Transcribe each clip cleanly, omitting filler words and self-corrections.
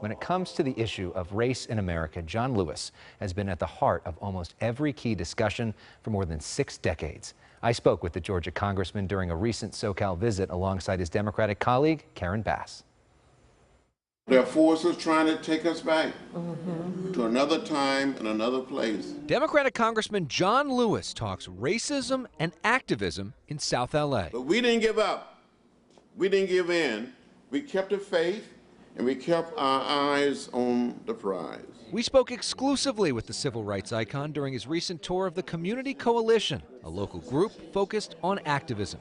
When it comes to the issue of race in America, John Lewis has been at the heart of almost every key discussion for more than 6 decades. I spoke with the Georgia congressman during a recent SoCal visit alongside his Democratic colleague, Karen Bass. There are forces trying to take us back to another time and another place. Democratic Congressman John Lewis talks racism and activism in South LA. But we didn't give up. We didn't give in. We kept the faith and we kept our eyes on the prize. We spoke exclusively with the civil rights icon during his recent tour of the Community Coalition, a local group focused on activism.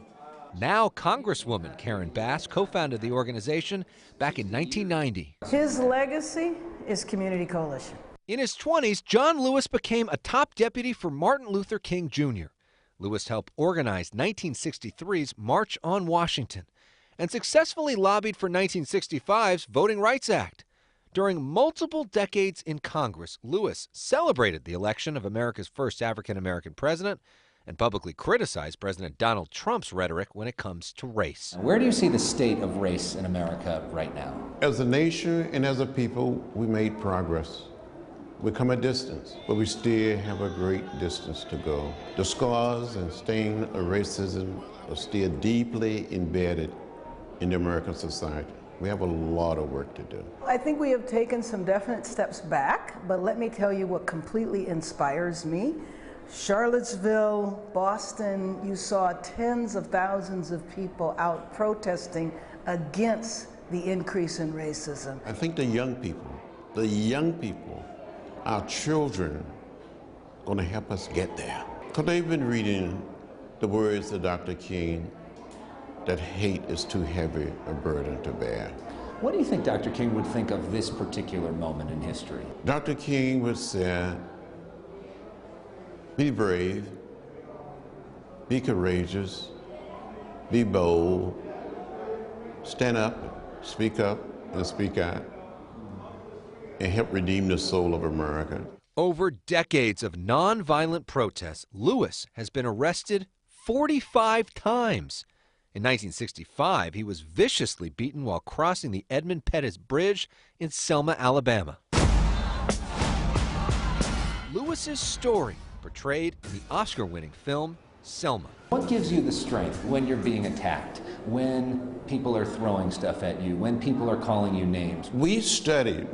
Now Congresswoman Karen Bass co-founded the organization back in 1990. His legacy is Community Coalition. In his 20s, John Lewis became a top deputy for Martin Luther King Jr. Lewis helped organize 1963's March on Washington and successfully lobbied for 1965's Voting Rights Act. During multiple decades in Congress, Lewis celebrated the election of America's first African-American president and publicly criticized President Donald Trump's rhetoric when it comes to race. Where do you see the state of race in America right now? As a nation and as a people, we made progress. We come a distance, but we still have a great distance to go. The scars and stain of racism are still deeply embedded in the American society. We have a lot of work to do. I think we have taken some definite steps back, but let me tell you what completely inspires me. Charlottesville, Boston, you saw tens of thousands of people out protesting against the increase in racism. I think the young people, our children, are going to help us get there. Because they've been reading the words of Dr. King, that hate is too heavy a burden to bear. What do you think Dr. King would think of this particular moment in history? Dr. King would say, be brave, be courageous, be bold, stand up, and speak out, and help redeem the soul of America. Over decades of nonviolent protests, Lewis has been arrested 45 times. In 1965, he was viciously beaten while crossing the Edmund Pettus Bridge in Selma, Alabama. Lewis's story portrayed in the Oscar-winning film Selma. What gives you the strength when you're being attacked, when people are throwing stuff at you, when people are calling you names? We studied.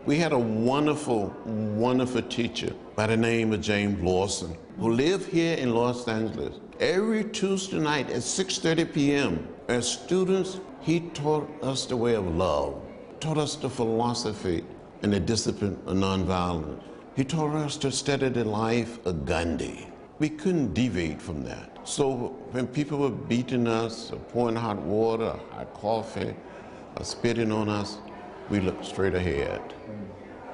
We had a wonderful, wonderful teacher by the name of James Lawson, who lived here in Los Angeles. Every Tuesday night at 6:30 p.m., as students, he taught us the way of love, taught us the philosophy and the discipline of nonviolence. He taught us to study the life of Gandhi. We couldn't deviate from that. So when people were beating us, or pouring hot water, or hot coffee, or spitting on us, we looked straight ahead.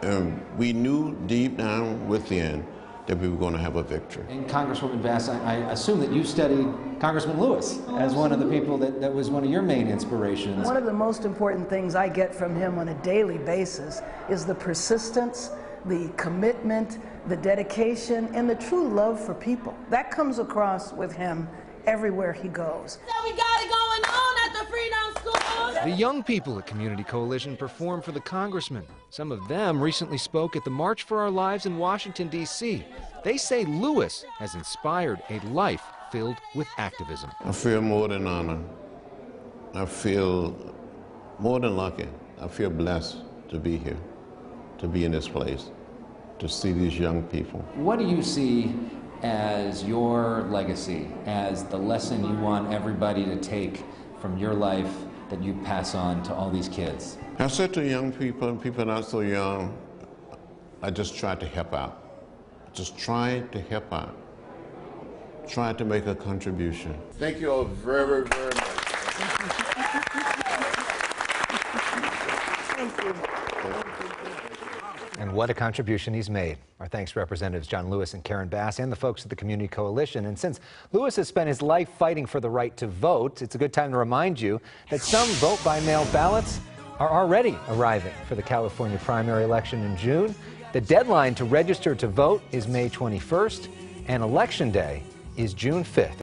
And we knew deep down within that we were going to have a victory. And Congresswoman Bass, I assume that you studied Congressman Lewis as one of the people that was one of your main inspirations. One of the most important things I get from him on a daily basis is the persistence, the commitment, the dedication, and the true love for people. That comes across with him everywhere he goes. So we got it going on at the Freedom School. The young people at Community Coalition performed for the congressman. Some of them recently spoke at the March for Our Lives in Washington, D.C. They say Lewis has inspired a life filled with activism. I feel more than honored. I feel more than lucky. I feel blessed to be here, to be in this place, to see these young people. What do you see as your legacy, as the lesson you want everybody to take from your life that you pass on to all these kids? I said to young people and people not so young, I just tried to help out. Just trying to help out. Trying to make a contribution. Thank you all very, very much. Thank you. And what a contribution he's made. Our thanks to Representatives John Lewis and Karen Bass and the folks at the Community Coalition. And since Lewis has spent his life fighting for the right to vote, it's a good time to remind you that some vote-by-mail ballots are already arriving for the California primary election in June. The deadline to register to vote is May 21st, and Election Day is June 5th.